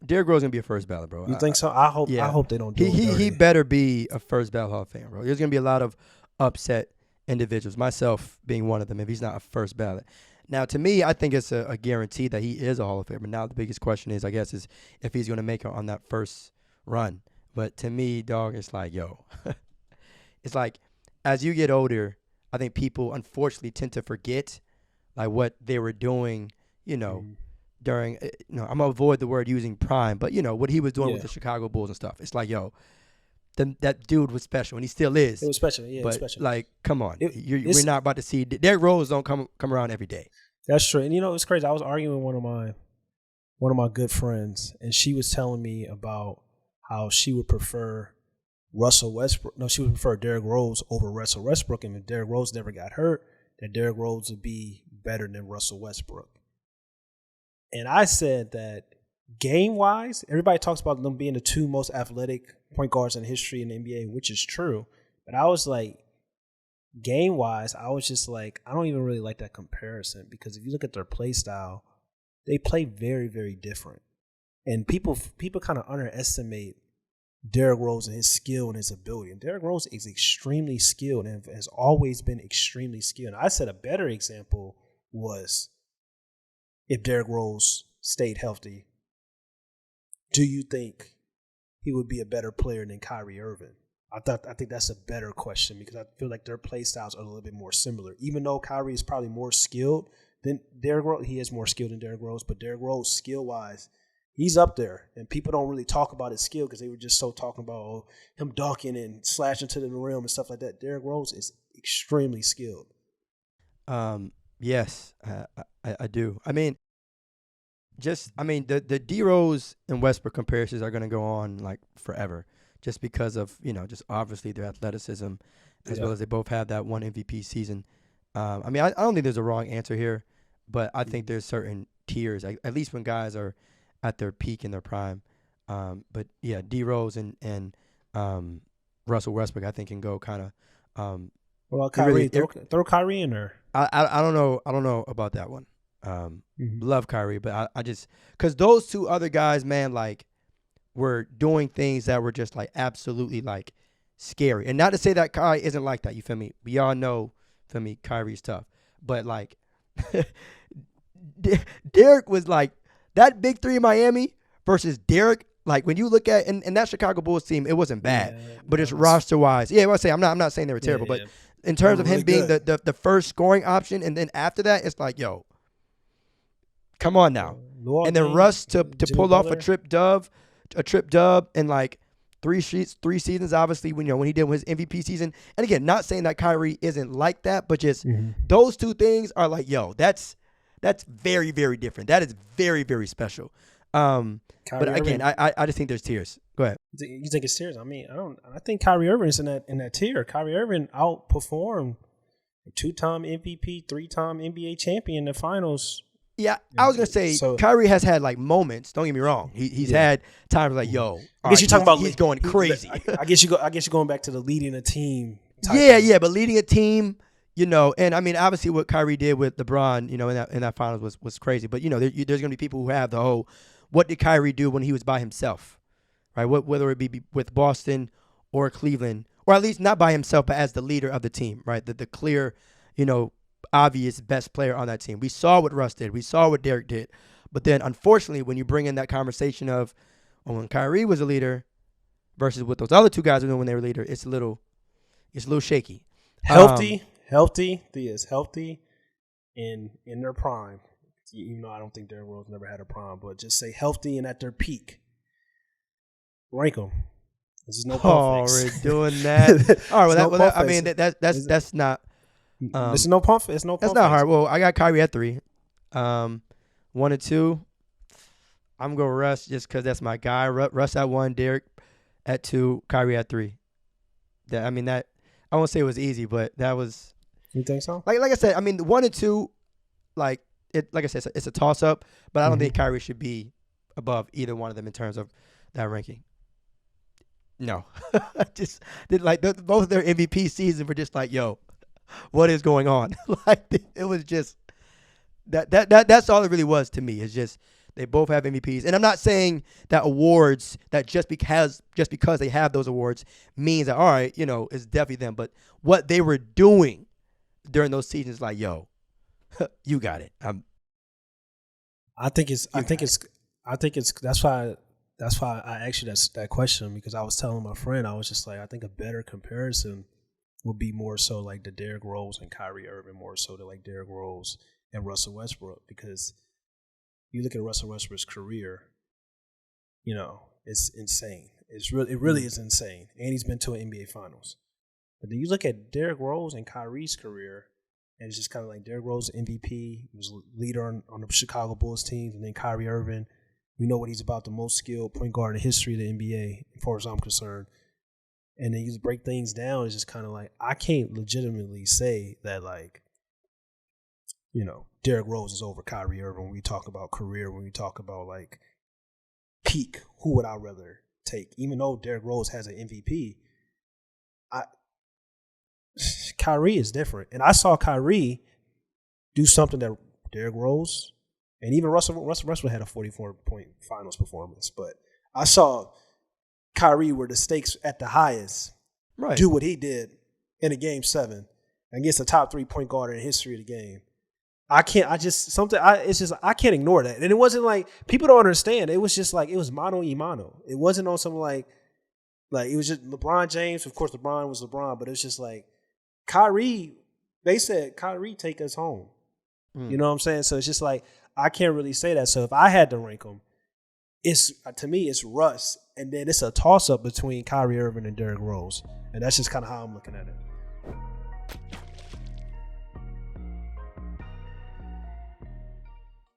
Derrick Rose gonna be a first ballot, bro. You think so? I hope they don't do it. He better be a first ballot Hall of Fame, bro. There's gonna be a lot of upset individuals, myself being one of them, if he's not a first ballot. Now, to me, I think it's a guarantee that he is a Hall of Famer. Now, the biggest question is, I guess, is if he's gonna make it on that first run. But to me, dog, it's like, yo, it's like as you get older, I think people unfortunately tend to forget like what they were doing, during, I'm gonna avoid the word using prime, but what he was doing with the Chicago Bulls and stuff. It's like, yo, that dude was special, and he still is. It was special, yeah. But it was special. like, come on, we're not about to see Derrick Rose don't come around every day. That's true, and it's crazy. I was arguing with one of my good friends, and she was telling me about how she would prefer Russell Westbrook. No, she would prefer Derrick Rose over Russell Westbrook, and if Derrick Rose never got hurt, that Derrick Rose would be better than Russell Westbrook. And I said that game-wise, everybody talks about them being the two most athletic point guards in history in the NBA, which is true. But I was like, game-wise, I was just like, I don't even really like that comparison because if you look at their play style, they play very, very different. And people kind of underestimate Derrick Rose and his skill and his ability. And Derrick Rose is extremely skilled and has always been extremely skilled. And I said a better example was if Derrick Rose stayed healthy, do you think he would be a better player than Kyrie Irving? I think that's a better question because I feel like their play styles are a little bit more similar. Even though Kyrie is probably more skilled than Derrick Rose, he is more skilled than Derrick Rose, but Derrick Rose, skill-wise, he's up there. And people don't really talk about his skill because they were just so talking about him dunking and slashing to the rim and stuff like that. Derrick Rose is extremely skilled. Yes, I do. I mean, the D Rose and Westbrook comparisons are going to go on like forever, just because of just obviously their athleticism, as well as they both have that one MVP season. I don't think there's a wrong answer here, but I think there's certain tiers, at least when guys are at their peak in their prime. But yeah, D Rose and Russell Westbrook, I think can go kind of. Well, Kyrie, throw Kyrie in there. I don't know about that one. Love Kyrie, but I just because those two other guys, man, like were doing things that were just like absolutely like scary. And not to say that Kyrie isn't like that. You feel me? We all know, feel me? Kyrie's tough, but like Derrick was like that big three in Miami versus Derrick. Like when you look at and that Chicago Bulls team, it wasn't bad, but it's roster wise. Yeah, I was saying I'm not saying they were terrible, but in terms of him being the first scoring option, and then after that, it's like, yo, come on now. And then Russ to pull off a trip dub in like three seasons, obviously, when he did his MVP season. And again, not saying that Kyrie isn't like that, but just those two things are like, yo, that's very, very different. That is very, very special. But again, I just think there's tiers. Go ahead. You think it's tiers? I mean, I think Kyrie Irving is in that tier. Kyrie Irving outperformed a 2-time MVP, 3-time NBA champion in the finals. Yeah, I was gonna say Kyrie has had like moments. Don't get me wrong. He's had times like, yo, I guess you're talking about he's going crazy. I guess you're going back to the leading a team. But leading a team, and I mean, obviously what Kyrie did with LeBron, in that finals was crazy. But there's gonna be people who have the whole, what did Kyrie do when he was by himself, right? Whether it be with Boston or Cleveland, or at least not by himself, but as the leader of the team, right? The clear, obvious best player on that team. We saw what Russ did. We saw what Derrick did. But then, unfortunately, when you bring in that conversation of when Kyrie was a leader versus what those other two guys were doing when they were leader, it's a little shaky. Healthy, Theus, healthy in their prime. Even though I don't think Derrick Rose never had a prime, but just say healthy and at their peak. Rank them. This is no pump fix. We're doing that. All right, that's not. It's no pump. It's no. That's not hard. Well, I got Kyrie at 3. 1 and 2. I'm going Russ just because that's my guy. Russ at 1, Derrick at 2, Kyrie at 3. I won't say it was easy, but that was. You think so? Like I said, 1 and 2, like I said, it's a toss up, but I don't think Kyrie should be above either one of them in terms of that ranking. No, just both of their MVP seasons were just like, yo, what is going on? Like it was just that's all it really was to me. It's just They both have MVPs. And I'm not saying that awards, that just because they have those awards means that, all right, it's definitely them. But what they were doing during those seasons, like, yo, you got it. That's why I asked you that question, because I was telling my friend, I was just like, I think a better comparison would be more so like the Derrick Rose and Kyrie Irving, more so to like Derrick Rose and Russell Westbrook, because you look at Russell Westbrook's career, it's insane. It really is insane. And he's been to an NBA Finals. But then you look at Derrick Rose and Kyrie's career, and it's just kind of like Derrick Rose MVP, he was a leader on the Chicago Bulls teams, and then Kyrie Irving, we know what he's about, the most skilled point guard in the history of the NBA, as far as I'm concerned. And then you just break things down, it's just kind of like, I can't legitimately say that, like, Derrick Rose is over Kyrie Irving when we talk about career, when we talk about like peak, who would I rather take? Even though Derrick Rose has an MVP, Kyrie is different. And I saw Kyrie do something that Derrick Rose and even Russell had a 44-point finals performance. But I saw Kyrie, where the stakes at the highest, do what he did in a Game 7 against a top 3 point guard in the history of the game. I can't ignore that. And it wasn't like, people don't understand. It was just like, it was mano y mano. It wasn't on some like it was just LeBron James. Of course, LeBron was LeBron, but it was just like Kyrie, they said, Kyrie, take us home. You know what I'm saying? So it's just like, I can't really say that. So if I had to rank them, to me, it's Russ. And then it's a toss up between Kyrie Irving and Derrick Rose. And that's just kind of how I'm looking at it.